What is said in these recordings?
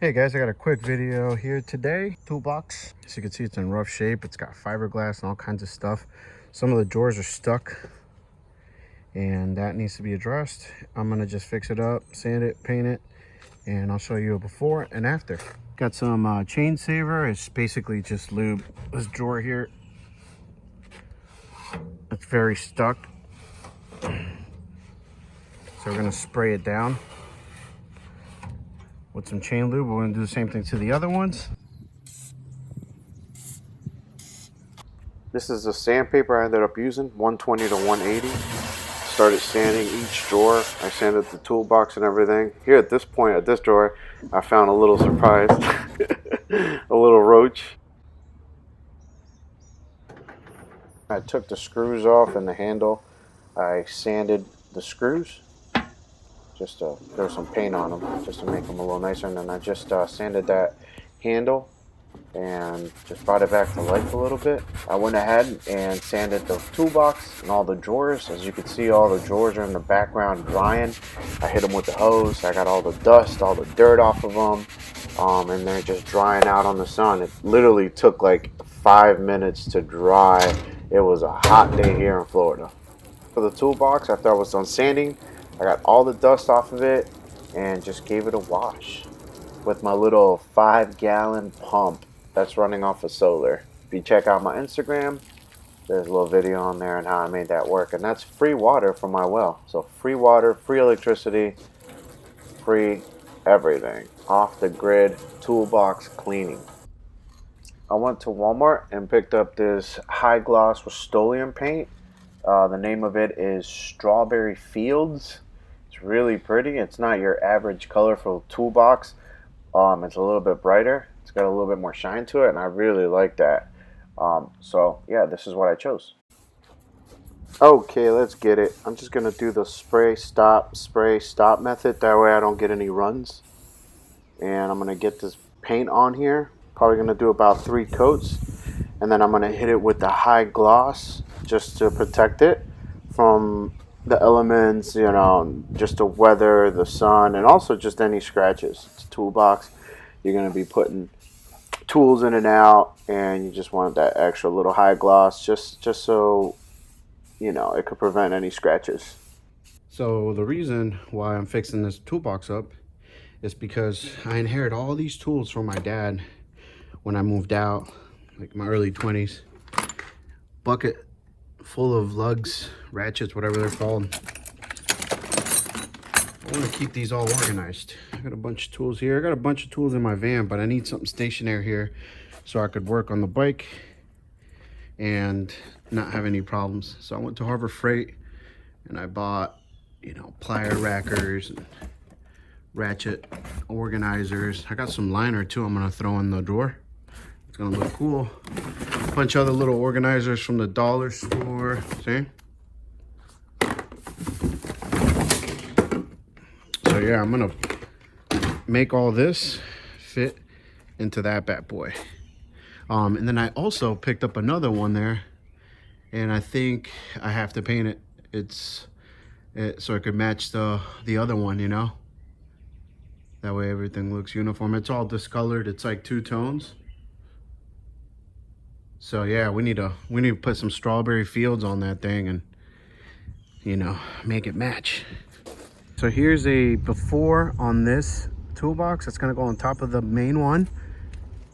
Hey guys, I got a quick video here today. Toolbox. As you can see, it's in rough shape. It's got fiberglass and all kinds of stuff. Some of the drawers are stuck and that needs to be addressed. I'm gonna just fix it up, sand it, paint it, and I'll show you a before and after. Got some chain saver. It's basically just lube. This drawer here, it's very stuck. So we're gonna spray it down with some chain lube. We're gonna do the same thing to the other ones. This is the sandpaper I ended up using, 120 to 180. Started sanding each drawer. I sanded the toolbox and everything. Here at this point, at this drawer, I found a little surprise. A little roach. I took the screws off and the handle. I sanded the screws. Just there's some paint on them, just to make them a little nicer. And then I just sanded that handle and just brought it back to life a little bit. I went ahead and sanded the toolbox and all the drawers. As you can see, all the drawers are in the background drying. I hit them with the hose. I got all the dust, all the dirt off of them, and they're just drying out on the sun. It literally took like 5 minutes to dry. It was a hot day here in Florida. For the toolbox, after I was done sanding, I got all the dust off of it and just gave it a wash with my little 5-gallon pump that's running off of solar. If you check out my Instagram, there's a little video on there on how I made that work. And that's free water from my well. So free water, free electricity, free everything. Off the grid toolbox cleaning. I went to Walmart and picked up this high gloss Rust-Oleum paint. The name of it is Strawberry Fields. It's really pretty. It's not your average colorful toolbox. It's a little bit brighter. It's got a little bit more shine to it, and I really like that. So yeah, this is what I chose. Okay, let's get it. I'm just gonna do the spray stop method. That way I don't get any runs. And I'm gonna get this paint on here. Probably gonna do about 3 coats, and then I'm gonna hit it with the high gloss just to protect it from the elements, you know, just the weather, the sun, and also just any scratches. It's a toolbox. You're going to be putting tools in and out, and you just want that extra little high gloss just so, you know, it could prevent any scratches. So the reason why I'm fixing this toolbox up is because I inherited all these tools from my dad when I moved out, like my early 20s. Bucket full of lugs, ratchets, whatever they're called. I want to keep these all organized. I got a bunch of tools here. I got a bunch of tools in my van, but I need something stationary here so I could work on the bike and not have any problems. So I went to Harbor Freight and I bought, you know, plier rackers and ratchet organizers. I got some liner too I'm gonna throw in the drawer. It's gonna look cool. A bunch of other little organizers from the dollar store. See? So yeah, I'm gonna make all this fit into that bad boy. And then I also picked up another one there, and I think I have to paint it. So it could match the other one, you know. That way everything looks uniform. It's all discolored. It's like 2 tones. So yeah, we need to put some Strawberry Fields on that thing and, you know, make it match. So here's a before on this toolbox. It's gonna go on top of the main one.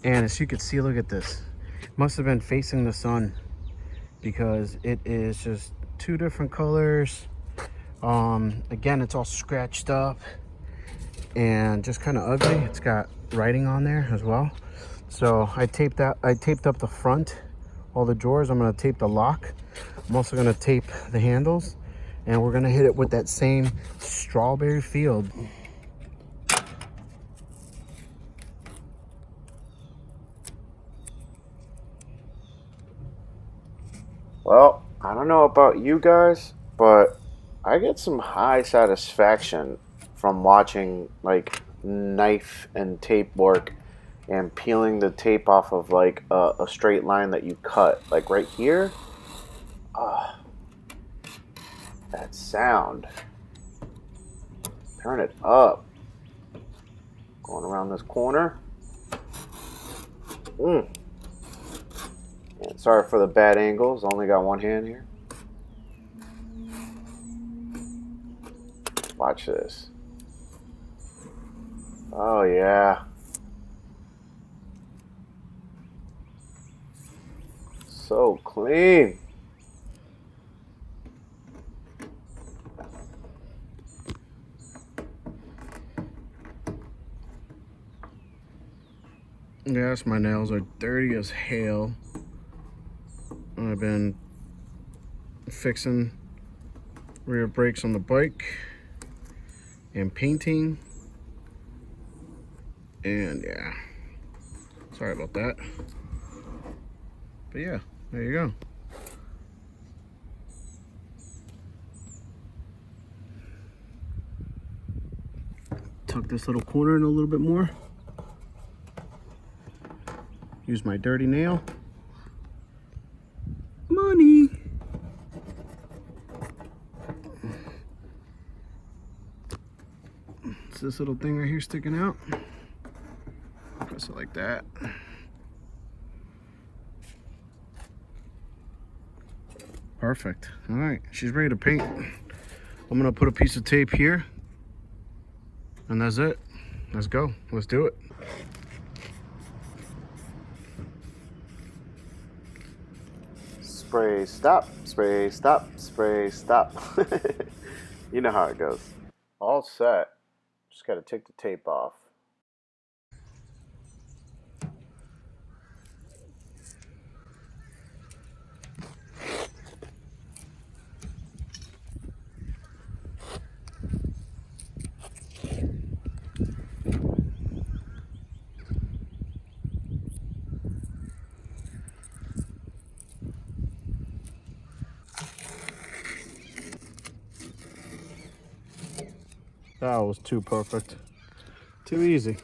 And as you can see, look at this. It must have been facing the sun because it is just 2 different colors. Again, it's all scratched up and just kind of ugly. It's got writing on there as well. So I taped up the front, all the drawers. I'm gonna tape the lock. I'm also gonna tape the handles, and we're gonna hit it with that same Strawberry Field. Well, I don't know about you guys, but I get some high satisfaction from watching like knife and tape work and peeling the tape off of like a straight line that you cut. Like right here. That sound. Turn it up. Going around this corner. And sorry for the bad angles. Only got one hand here. Watch this. Oh yeah. So clean. Yes, my nails are dirty as hell. I've been fixing rear brakes on the bike and painting. And yeah, sorry about that. But yeah, there you go. Tuck this little corner in a little bit more. Use my dirty nail. Money. It's this little thing right here sticking out. Press it like that. Perfect. All right, she's ready to paint. I'm gonna put a piece of tape here, and that's it. Let's go. Let's do it. Spray, stop, spray, stop, spray, stop. You know how it goes. All set. Just got to take the tape off. That was too perfect. Too easy.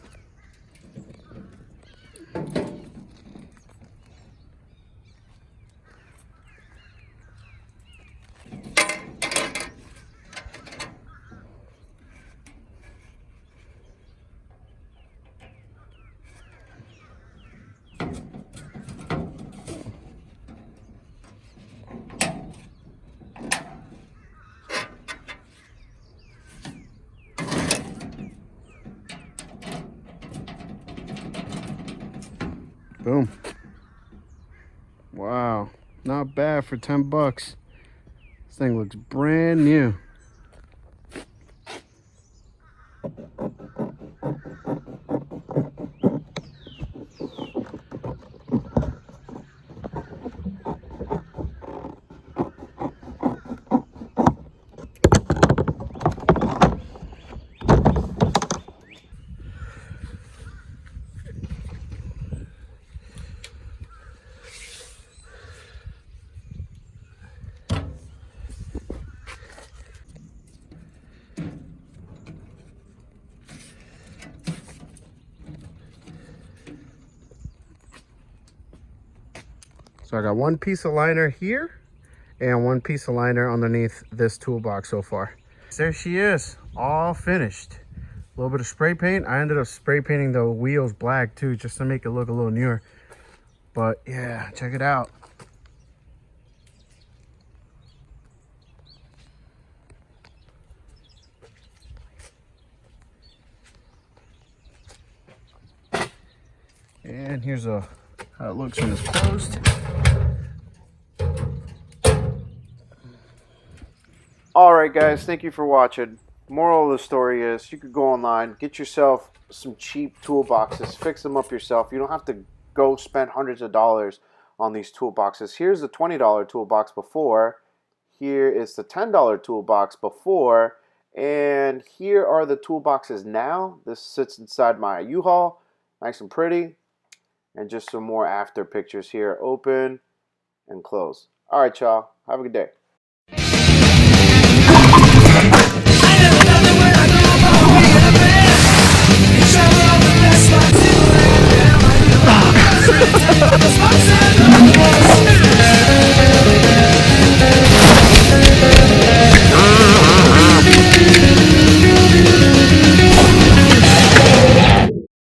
Boom. Wow, not bad for 10 bucks. This thing looks brand new. So I got one piece of liner here and one piece of liner underneath this toolbox so far. There she is, all finished. A little bit of spray paint. I ended up spray painting the wheels black too, just to make it look a little newer. But yeah, check it out. And here's how it looks when it's closed. Alright guys, thank you for watching. Moral of the story is you could go online, get yourself some cheap toolboxes, fix them up yourself. You don't have to go spend hundreds of dollars on these toolboxes. Here's the $20 toolbox before. Here is the $10 toolbox before. And here are the toolboxes now. This sits inside my U-Haul, nice and pretty. And just some more after pictures here. Open and close. Alright y'all, have a good day.